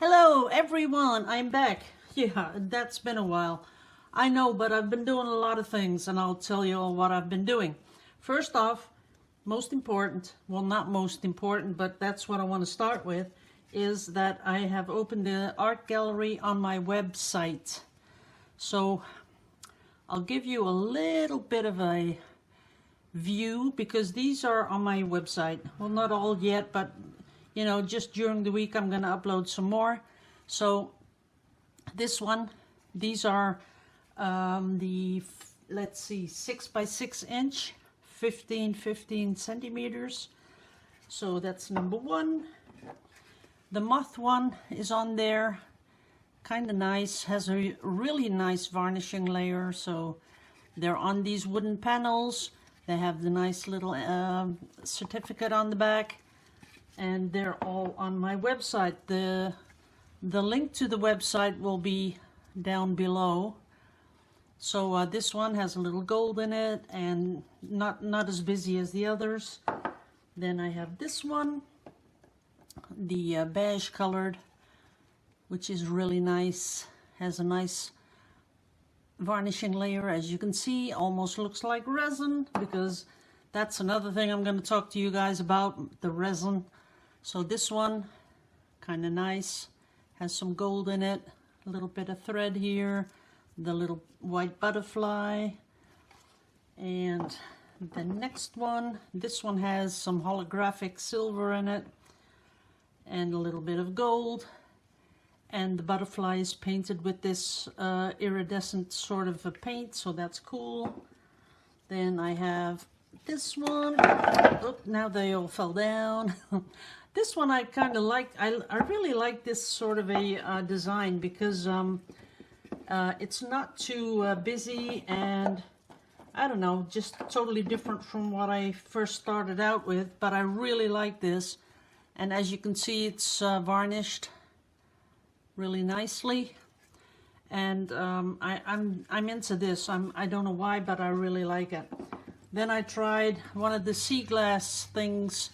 Hello everyone, I'm back. Yeah, that's been a while. I know, but I've been doing a lot of things and I'll tell you all what I've been doing. First off, most important, well not most important, but that's what I want to start with, is that I have opened the art gallery on my website. So I'll give you a little bit of a view because these are on my website. Well, not all yet, but you know, just during the week I'm going to upload some more. So this one, these are let's see, 6 by 6 inch, 15 centimeters. So that's number one. The moth one is on there, kind of nice, has a really nice varnishing layer. So they're on these wooden panels. They have the nice little certificate on the back. And they're all on my website. The link to the website will be down below. So this one has a little gold in it and not as busy as the others. Then I have this one, the beige colored, which is really nice. Has a nice varnishing layer, as you can see. Almost looks like resin, because that's another thing I'm going to talk to you guys about, the resin. So this one, kind of nice, has some gold in it, a little bit of thread here, the little white butterfly. And the next one, this one has some holographic silver in it and a little bit of gold. And the butterfly is painted with this iridescent sort of a paint, so that's cool. Then I have this one. Oh, now they all fell down. This one I kind of like. I really like this sort of a design because it's not too busy, and I don't know, just totally different from what I first started out with, but I really like this. And as you can see, it's varnished really nicely, and I'm into this. I don't know why, but I really like it. Then I tried one of the sea glass things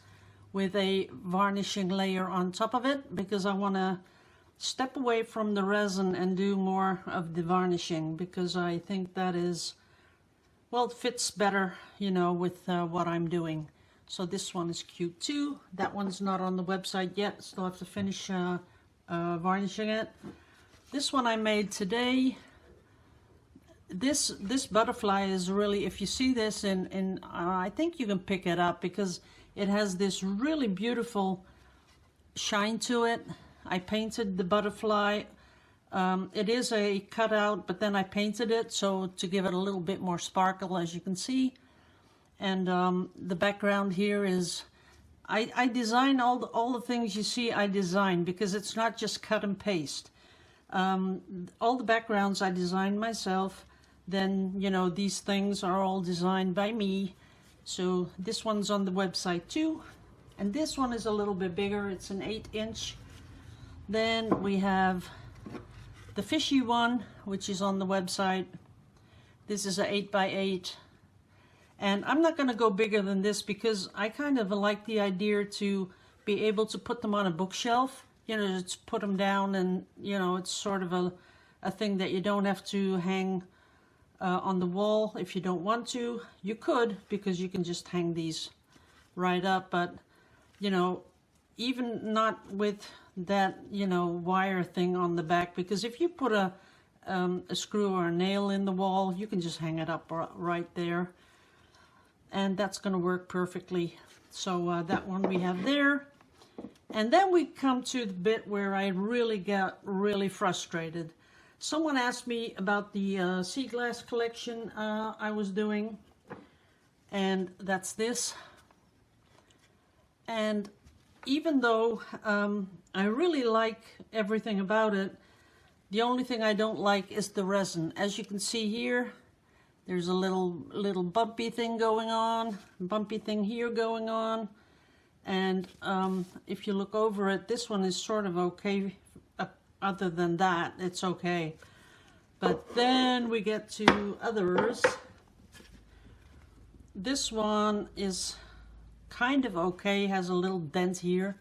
with a varnishing layer on top of it, because I want to step away from the resin and do more of the varnishing, because I think that is, well, it fits better, you know, with what I'm doing. So this one is cute too. That one's not on the website yet. Still have to finish varnishing it. This one I made today. This butterfly is really, if you see this in I think you can pick it up, because it has this really beautiful shine to it. I painted the butterfly. It is a cutout, but then I painted it so to give it a little bit more sparkle, as you can see. And the background here is, I design all the things you see. I design, because it's not just cut and paste. All the backgrounds I designed myself. Then, you know, these things are all designed by me. So this one's on the website too. And this one is a little bit bigger. It's an 8 inch. Then we have the fishy one, which is on the website. This is a 8 by 8. And I'm not going to go bigger than this, because I kind of like the idea to be able to put them on a bookshelf. You know, just put them down, and, you know, it's sort of a thing that you don't have to hang on the wall if you don't want to. You could, because you can just hang these right up, but, you know, even not with that, you know, wire thing on the back, because if you put a screw or a nail in the wall, you can just hang it up right there. And that's going to work perfectly. So that one we have there. And then we come to the bit where I really got really frustrated. Someone asked me about the sea glass collection I was doing. And that's this. And even though I really like everything about it, the only thing I don't like is the resin. As you can see here, there's a little bumpy thing going on, bumpy thing here going on. And if you look over it, this one is sort of okay. Other than that, it's okay. But then we get to others. This one is kind of okay, has a little dent here,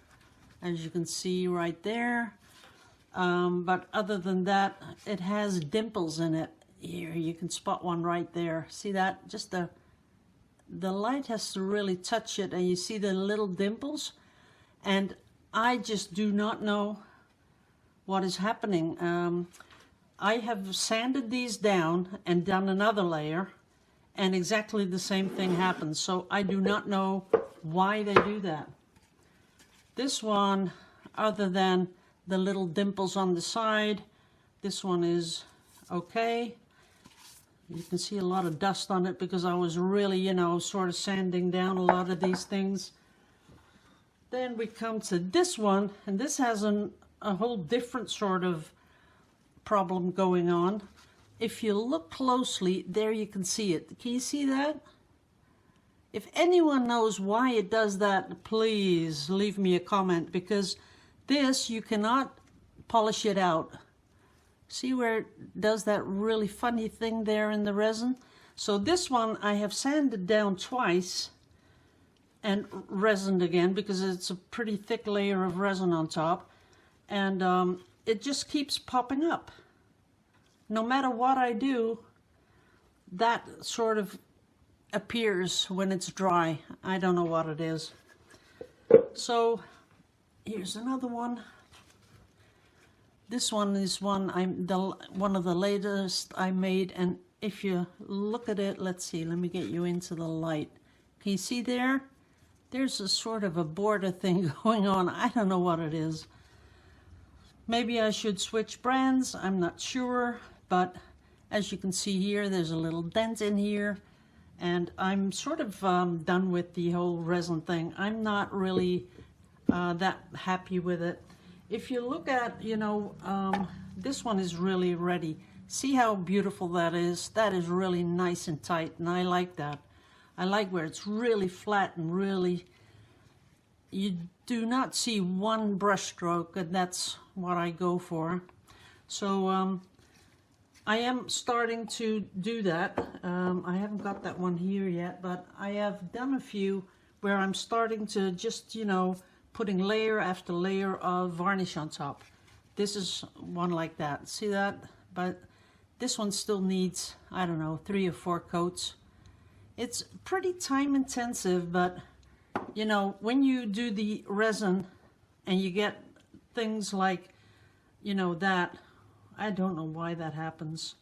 as you can see right there. But other than that, it has dimples in it. Here, you can spot one right there. See that? Just the light has to really touch it, and you see the little dimples. And I just do not know what is happening. I have sanded these down and done another layer, and exactly the same thing happens. So I do not know why they do that. This one, other than the little dimples on the side, this one is okay. You can see a lot of dust on it because I was really, you know, sort of sanding down a lot of these things. Then we come to this one, and this has a whole different sort of problem going on. If you look closely, there you can see it. Can you see that? If anyone knows why it does that, please leave me a comment, because this, you cannot polish it out. See where it does that really funny thing there in the resin? So this one I have sanded down twice and resined again because it's a pretty thick layer of resin on top, and it just keeps popping up. No matter what I do, that sort of appears when it's dry. I don't know what it is. So here's another one. This one is one of the latest I made, and if you look at it, let's see, let me get you into the light. Can you see there? There's a sort of a border thing going on. I don't know what it is. Maybe I should switch brands, I'm not sure, but as you can see here, there's a little dent in here, and I'm sort of done with the whole resin thing. I'm not really that happy with it. If you look at, you know, this one is really ready. See how beautiful that is? That is really nice and tight, and I like that. I like where it's really flat and really, you do not see one brush stroke, and that's what I go for. So I am starting to do that. I haven't got that one here yet, but I have done a few where I'm starting to just, you know, putting layer after layer of varnish on top. This is one like that. See that? But this one still needs, I don't know, 3 or 4 coats. It's pretty time intensive, but you know, when you do the resin and you get things like, you know, that, I don't know why that happens.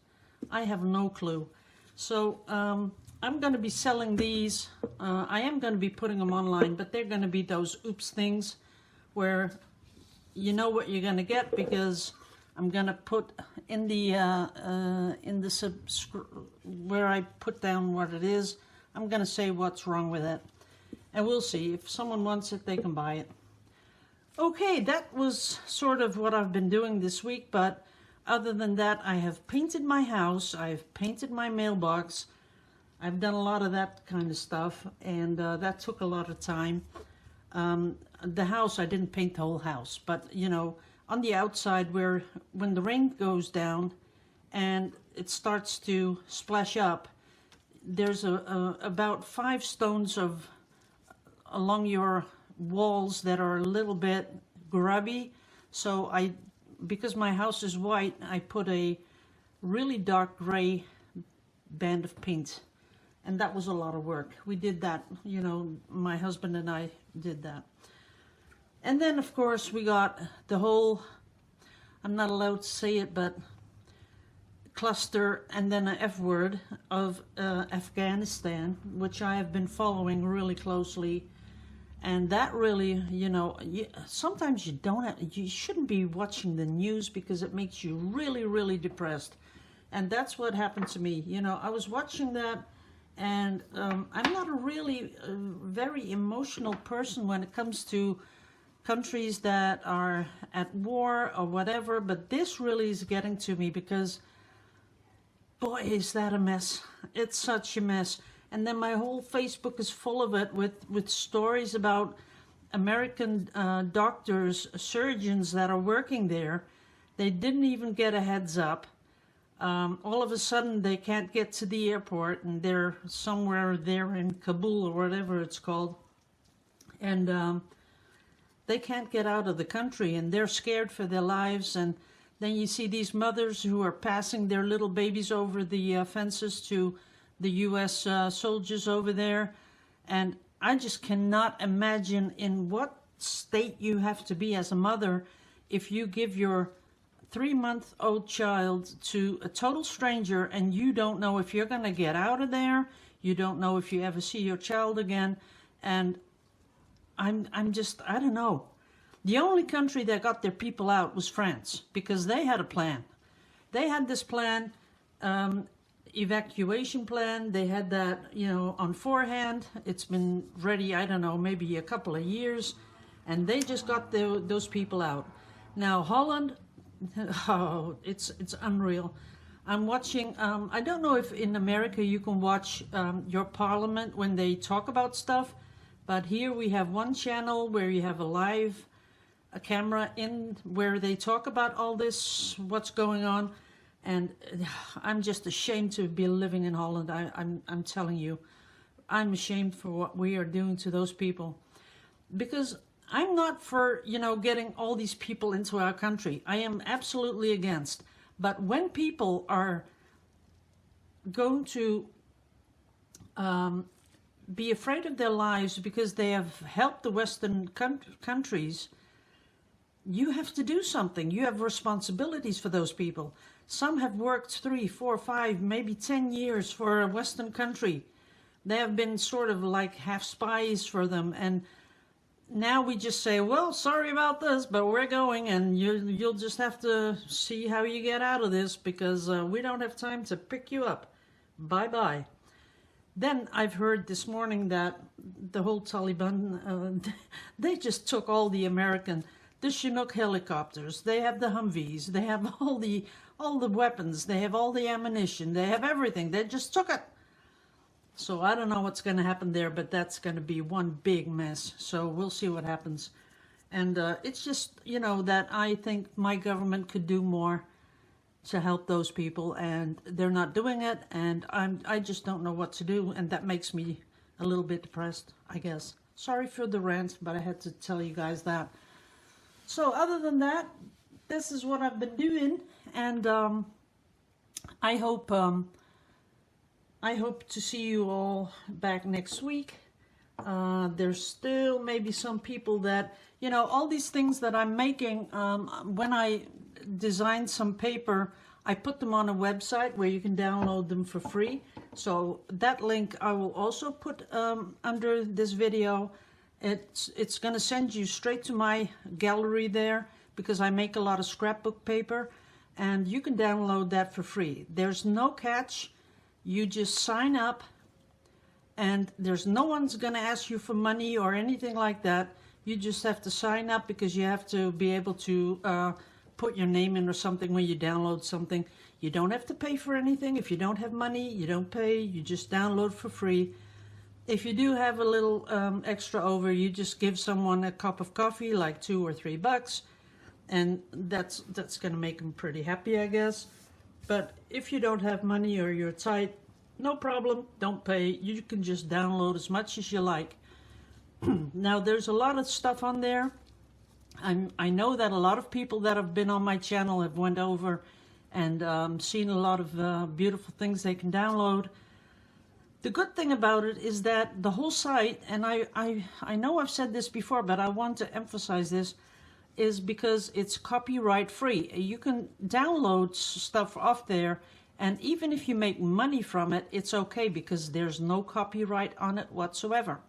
I have no clue. So I'm going to be selling these. I am going to be putting them online, but they're going to be those oops things where you know what you're going to get, because I'm going to put in the where I put down what it is, I'm going to say what's wrong with it. And we'll see. If someone wants it, they can buy it. Okay, that was sort of what I've been doing this week, but other than that, I have painted my house, I've painted my mailbox, I've done a lot of that kind of stuff, and that took a lot of time. The house, I didn't paint the whole house, but you know, on the outside, where when the rain goes down and it starts to splash up, there's about 5 stones of along your walls that are a little bit grubby. So because my house is white, I put a really dark gray band of paint, and that was a lot of work. We did that, you know, my husband and I did that. And then of course we got the whole, I'm not allowed to say it, but cluster and then an F word of Afghanistan, which I have been following really closely. And that really, you know, sometimes you shouldn't be watching the news because it makes you really, really depressed. And that's what happened to me. You know, I was watching that, and I'm not a really very emotional person when it comes to countries that are at war or whatever, but this really is getting to me because, boy, is that a mess. It's such a mess. And then my whole Facebook is full of it with stories about American doctors, surgeons that are working there. They didn't even get a heads up. All of a sudden they can't get to the airport, and they're somewhere there in Kabul or whatever it's called. And they can't get out of the country and they're scared for their lives. And then you see these mothers who are passing their little babies over the fences to the U.S. Soldiers over there. And I just cannot imagine in what state you have to be as a mother if you give your 3-month-old child to a total stranger and you don't know if you're going to get out of there. You don't know if you ever see your child again. And I'm just, I don't know. The only country that got their people out was France, because they had a plan. They had this plan, evacuation plan. They had that, you know, on forehand. It's been ready, I don't know, maybe a couple of years. And they just got those people out. Now, Holland, oh, it's unreal. I'm watching, I don't know if in America you can watch your parliament when they talk about stuff, but here we have one channel where you have a camera in where they talk about all this, what's going on, and I'm just ashamed to be living in Holland. I'm telling you, I'm ashamed for what we are doing to those people, because I'm not for, you know, getting all these people into our country. I am absolutely against. But when people are going to be afraid of their lives because they have helped the Western countries, you have to do something. You have responsibilities for those people. Some have worked 3, 4, 5, maybe 10 years for a Western country. They have been sort of like half spies for them, and now we just say, well, sorry about this, but we're going, and you'll just have to see how you get out of this, because we don't have time to pick you up. Bye-bye. Then I've heard this morning that the whole Taliban, they just took all the Chinook helicopters, they have the Humvees, they have all the weapons, they have all the ammunition, they have everything. They just took it. So I don't know what's going to happen there, but that's going to be one big mess. So we'll see what happens. And it's just, you know, that I think my government could do more to help those people, and they're not doing it, and I just don't know what to do, and that makes me a little bit depressed, I guess. Sorry for the rant, but I had to tell you guys that. So other than that, this is what I've been doing, and I hope to see you all back next week. There's still maybe some people that, you know, all these things that I'm making, when I design some paper, I put them on a website where you can download them for free. So that link I will also put under this video. It's going to send you straight to my gallery there, because I make a lot of scrapbook paper, and you can download that for free. There's no catch. You just sign up, and there's no one's going to ask you for money or anything like that. You just have to sign up, because you have to be able to put your name in or something when you download something. You don't have to pay for anything. If you don't have money, you don't pay. You just download for free. If you do have a little extra over, you just give someone a cup of coffee, like $2 or $3, and that's going to make them pretty happy, I guess. But if you don't have money or you're tight, no problem, don't pay. You can just download as much as you like. Now, there's a lot of stuff on there. I know that a lot of people that have been on my channel have went over and seen a lot of beautiful things they can download. The good thing about it is that the whole site, and I know I've said this before, but I want to emphasize this, is because it's copyright free. You can download stuff off there, and even if you make money from it, it's okay, because there's no copyright on it whatsoever.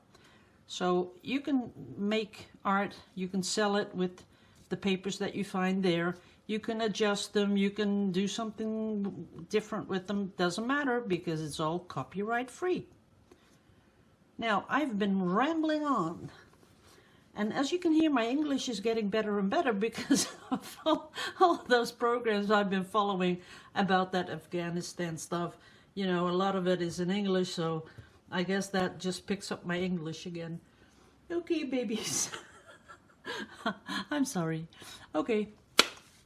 So you can make art, you can sell it with the papers that you find there, you can adjust them, you can do something different with them, doesn't matter, because it's all copyright free. Now, I've been rambling on. And as you can hear, my English is getting better and better because of all those programs I've been following about that Afghanistan stuff. You know, a lot of it is in English, so I guess that just picks up my English again. Okay, babies. I'm sorry. Okay,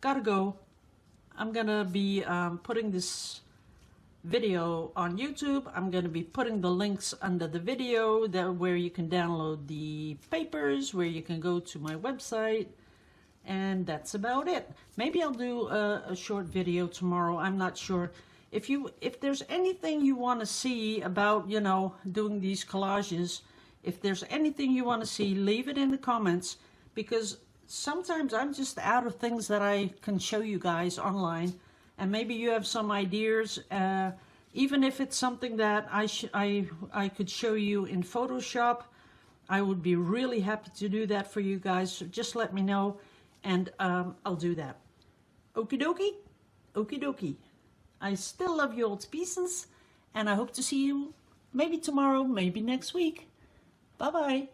gotta go. I'm gonna be putting this video on YouTube. I'm going to be putting the links under the video where you can download the papers, where you can go to my website, and that's about it. Maybe I'll do a short video tomorrow. I'm not sure. If there's anything you want to see about, you know, doing these collages, if there's anything you want to see, leave it in the comments, because sometimes I'm just out of things that I can show you guys online, and maybe you have some ideas, even if it's something that I could show you in Photoshop. I would be really happy to do that for you guys. So just let me know, and I'll do that. Okie dokie, okie dokie. I still love you old pieces, and I hope to see you maybe tomorrow, maybe next week. Bye-bye.